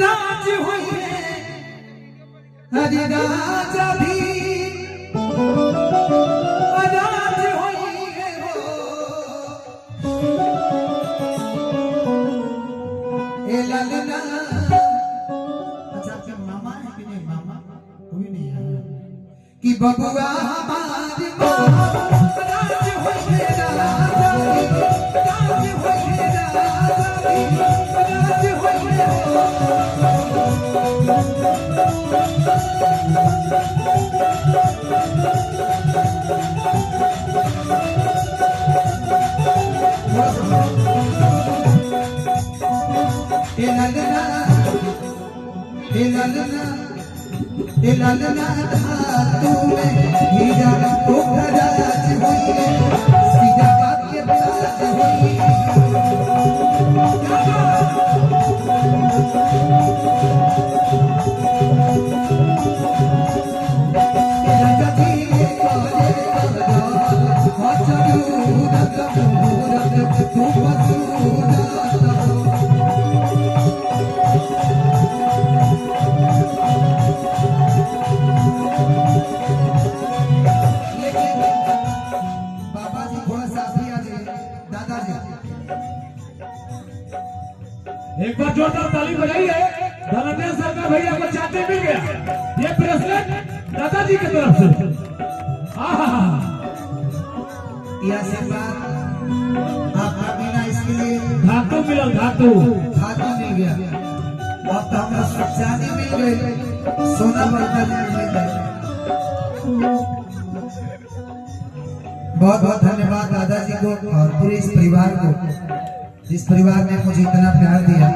राज हुए हरि राजा भी राज हुए हो ए ललना। अच्छा आपके मामा है कि नहीं? मामा कोई नहीं है कि बबुआ हमारी माँ राज हुए राजा भी राज हुए राजा भी राज हुए हो। ललना धातु में हीरा तो खराज हुई है सीधा वाक्य बात हुई एक बार जोरदार ताली बजाइए। धनंजय सर का भैया को चाटे मिल गया। ये ब्रेसलेट दादाजी की तरफ से। यह आशीर्वाद आपका बिना इसके लिए धातु मिला, धातु मिल गया। अब तो हमें चांदी मिल गई, सोना बर्तन मिल गए। बहुत बहुत धन्यवाद दादाजी को और पूरे इस परिवार को, जिस परिवार ने मुझे इतना प्यार दिया।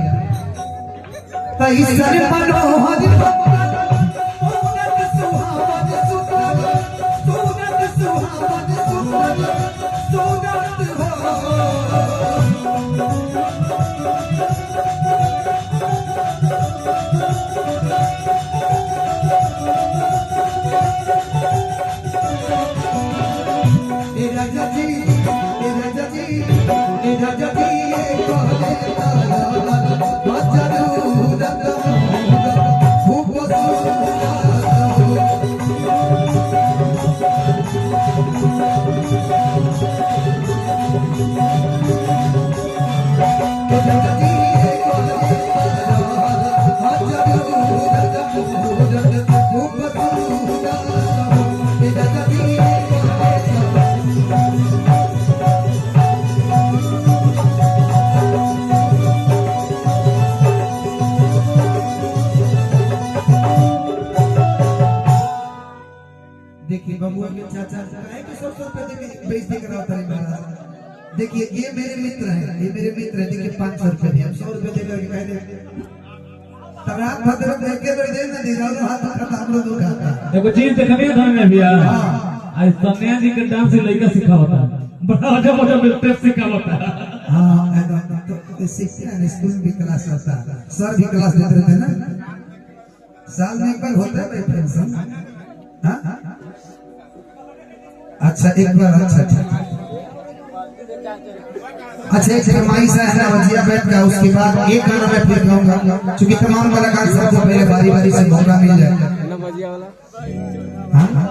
देखिए बबुआ के चाचा के 100 रुपए बेइज्जती कराता है महाराज। देखिए ये मेरे मित्र हैं, ये मेरे मित्र हैं। देखिए 500 रुपए दिए, 100 रुपए देकर के कह दे तगड़ा भद्र देख के तो दे ना दे रहा हाथ खाता हम लोग उठाता। देखो चीज देखने घर में भी आज सन्या जी के डांस से लड़का सिखा होता है, बड़ा अजब अजब स्टेप सिखा होता है। हां तो शिक्षा स्कूल भी क्लास होता है, सर भी क्लास लेते रहते हैं ना, साल में एक बार होता है भाई फंक्शन। हां अच्छा एक बार अच्छा एक फरमाइश है ना वजिया बैठ का, उसके बाद एक गाना मैं फिर गाऊंगा क्योंकि तमाम कलाकार सबको पहले बारी बारी से मौका मिल जाए। वजिया वाला हां